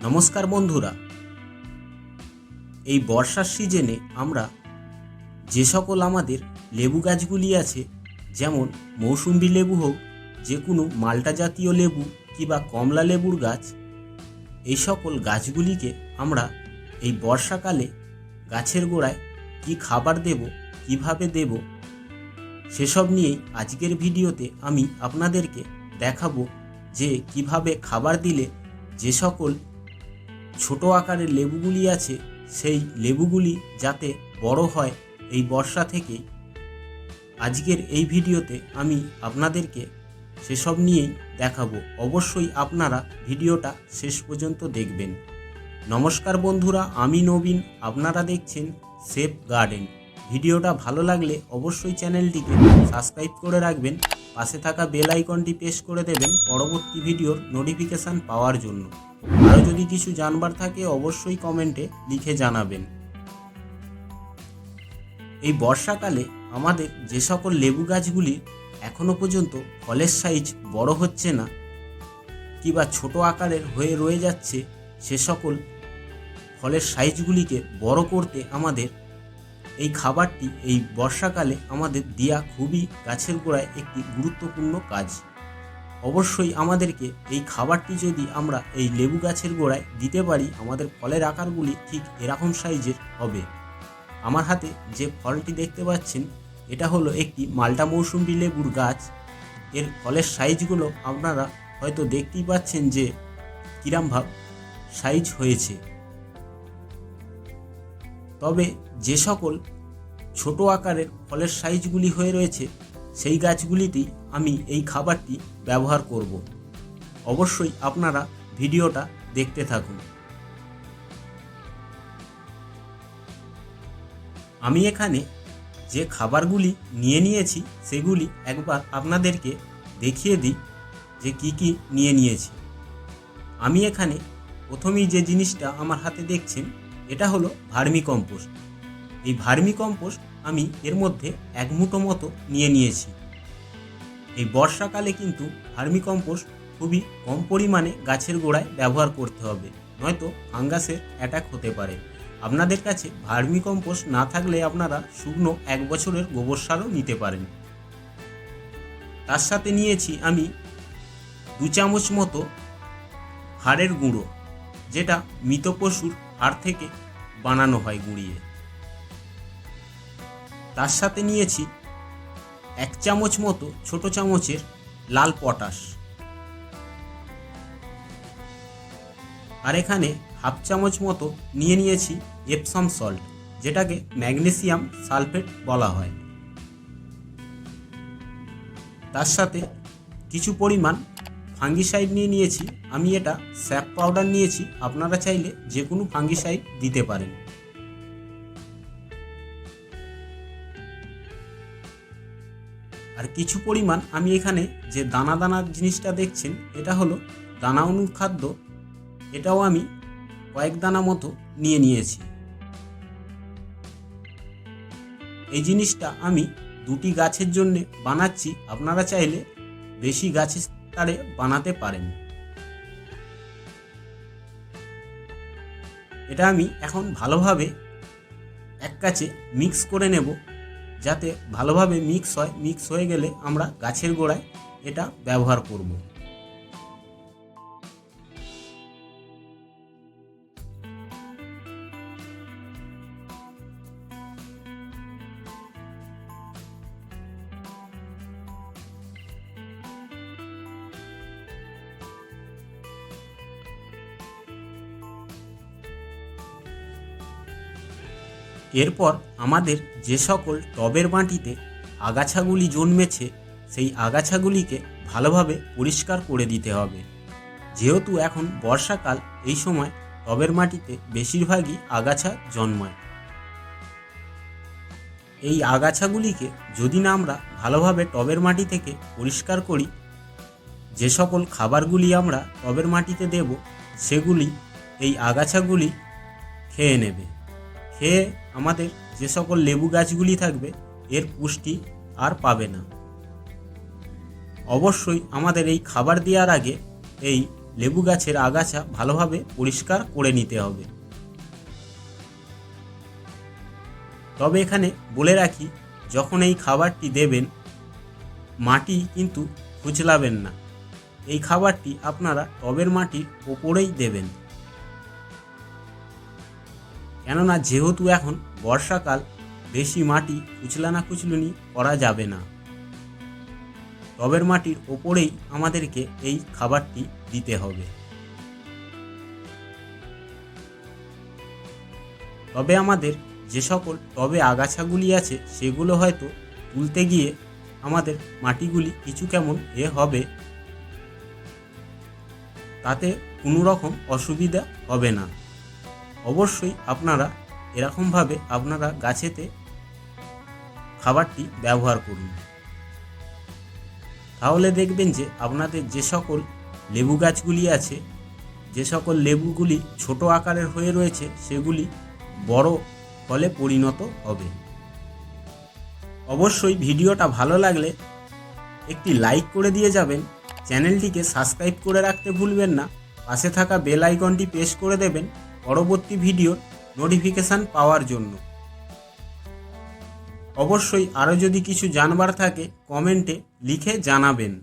নমস্কার বন্ধুরা, এই বর্ষার সিজনে আমরা যে সকল আমাদের লেবু গাছগুলি আছে, যেমন মৌসুম্বি লেবু হোক, যে কোনো মাল্টা জাতীয় লেবু কিংবা কমলা লেবুর গাছ, এই সকল গাছগুলিকে আমরা এই বর্ষাকালে গাছের গোড়ায় কি খাবার দেব, কিভাবে দেব, সেসব নিয়েই আজকের ভিডিওতে আমি আপনাদেরকে দেখাবো যে কিভাবে খাবার দিলে যে সকল ছোট আকারের লেবুগুলি আছে সেই লেবুগুলি যাতে বড় হয় এই বর্ষা থেকেই। আজকের এই ভিডিওতে আমি আপনাদেরকে সেসব নিয়েই দেখাবো। অবশ্যই আপনারা ভিডিওটা শেষ পর্যন্ত দেখবেন। নমস্কার বন্ধুরা, আমি নবীন, আপনারা দেখছেন সেফ গার্ডেন। ভিডিওটা ভালো লাগলে অবশ্যই চ্যানেলটিকে সাবস্ক্রাইব করে রাখবেন, পাশে থাকা বেল আইকনটি প্রেস করে দেবেন পরবর্তী ভিডিওর নোটিফিকেশান পাওয়ার জন্য। আরও যদি কিছু জানবার থাকে অবশ্যই কমেন্টে লিখে জানাবেন। এই বর্ষাকালে আমাদের যে সকল লেবু গাছগুলি এখনও পর্যন্ত ফলের সাইজ বড় হচ্ছে না কিংবা ছোট আকারের হয়ে রয়ে যাচ্ছে, সে সকল ফলের সাইজগুলিকে বড় করতে আমাদের এই খাবারটি এই বর্ষাকালে আমাদের দেয়া খুবই গাছের গোড়ায় একটি গুরুত্বপূর্ণ কাজ। অবশ্যই আমাদেরকে এই খাবারটি যদি আমরা এই লেবু গাছের গোড়ায় দিতে পারি, আমাদের ফলের আকারগুলি ঠিক এরকম সাইজের হবে। আমার হাতে যে ফলটি দেখতে পাচ্ছেন, এটা হলো একটি মাল্টা মৌসুম্বি লেবুর গাছ। এর ফলের সাইজগুলো আপনারা হয়তো দেখতেই পাচ্ছেন যে কিরমভাবে সাইজ হয়েছে। তবে যে সকল ছোট আকারের ফলের সাইজগুলি হয়ে রয়েছে সেই গাছগুলিতেই আমি এই খাবারটি ব্যবহার করব। অবশ্যই আপনারা ভিডিওটা দেখতে থাকুন। আমি এখানে যে খাবারগুলি নিয়ে নিয়েছি সেগুলি একবার আপনাদেরকে দেখিয়ে দিই যে কি কি নিয়ে নিয়েছি। আমি এখানে প্রথমেই যে জিনিসটা আমার হাতে দেখছেন, এটা হলো ভার্মি কম্পোস্ট। এই ভার্মি কম্পোস্ট আমি এর মধ্যে 1 মুঠো মতো নিয়ে নিয়েছি। এই বর্ষাকালে কিন্তু ভার্মি কম্পোস্ট খুবই কম পরিমাণে গাছের গোড়ায় ব্যবহার করতে হবে, নয়তো ফাঙ্গাসের অ্যাটাক হতে পারে। আপনাদের কাছে ভার্মি কম্পোস্ট না থাকলে আপনারা শুকনো 1 বছরের গোবর সারও নিতে পারেন। তার সাথে নিয়েছি আমি 2 চামচ মতো হাড়ের গুঁড়ো, যেটা মৃত পশুর হাড় থেকে বানানো হয় গুঁড়িয়ে। তার সাথে নিয়েছি 1 চামচ মতো ছোট চামচের লাল পটাশ, আর এখানে 1/2 চামচ মতো নিয়ে নিয়েছি এপসম সল্ট, যেটাকে ম্যাগনেসিয়াম সালফেট বলা হয়। তার সাথে কিছু পরিমাণ ফাঙ্গিসাইড নিয়ে নিয়েছি। আমি এটা স্যাপ পাউডার নিয়েছি, আপনারা চাইলে যে কোনো ফাঙ্গিসাইড দিতে পারেন। আর কিছু পরিমাণ আমি এখানে যে দানা দানা জিনিসটা দেখছেন, এটা হলো দানা অনুখাদ্য। এটাও আমি কয়েক দানা মতো নিয়ে নিয়েছি। এই জিনিসটা আমি 2টি গাছের জন্য বানাচ্ছি, আপনারা চাইলে বেশি গাছের তারে বানাতে পারেন। এটা আমি এখন ভালোভাবে এক কাছে মিক্স করে নেব, যাতে ভালোভাবে মিক্স হয়। মিক্স হয়ে গেলে আমরা গাছের গোড়ায় এটা ব্যবহার করব। এরপর আমাদের যে সকল টবের মাটিতে আগাছাগুলি জন্মেছে সেই আগাছাগুলিকে ভালোভাবে পরিষ্কার করে দিতে হবে। যেহেতু এখন বর্ষাকাল, এই সময় টবের মাটিতে বেশিরভাগই আগাছা জন্মায়। এই আগাছাগুলিকে যদি না আমরা ভালোভাবে টবের মাটি থেকে পরিষ্কার করি, যে সকল খাবারগুলি আমরা টবের মাটিতে দেব সেগুলি এই আগাছাগুলি খেয়ে নেবে। খেয়ে আমাদের যে সকল লেবু গাছগুলি থাকবে এর পুষ্টি আর পাবে না। অবশ্যই আমাদের এই খাবার দেওয়ার আগে এই লেবু গাছের আগাছা ভালোভাবে পরিষ্কার করে নিতে হবে। তবে এখানে বলে রাখি, যখন এই খাবারটি দেবেন মাটি কিন্তু খুঁচলাবেন না। এই খাবারটি আপনারা টবের মাটির ওপরেই দেবেন, কেননা যেহেতু এখন বর্ষাকাল, বেশি মাটি কুচলানি করা যাবে না। টবের মাটির ওপরেই আমাদেরকে এই খাবারটি দিতে হবে। তবে আমাদের যে সকল টবে আগাছাগুলি আছে সেগুলো হয়তো তুলতে গিয়ে আমাদের মাটিগুলি কিছু কেমন হবে, তাতে কোনো রকম অসুবিধা হবে না। অবশ্যই আপনারা এরকমভাবে আপনারা গাছেতে খাবারটি ব্যবহার করুন, তাহলে দেখবেন যে আপনাদের যে সকল লেবু গাছগুলি আছে, যে সকল লেবুগুলি ছোট আকারের হয়ে রয়েছে সেগুলি বড় ফলে পরিণত হবে। অবশ্যই ভিডিওটা ভালো লাগলে একটি লাইক করে দিয়ে যাবেন, চ্যানেলটিকে সাবস্ক্রাইব করে রাখতে ভুলবেন না, পাশে থাকা বেল আইকনটি প্রেস করে দেবেন পরবর্তী ভিডিওর নোটিফিকেশান পাওয়ার জন্য। অবশ্যই আরও যদি কিছু জানবার থাকে কমেন্টে লিখে জানাবেন।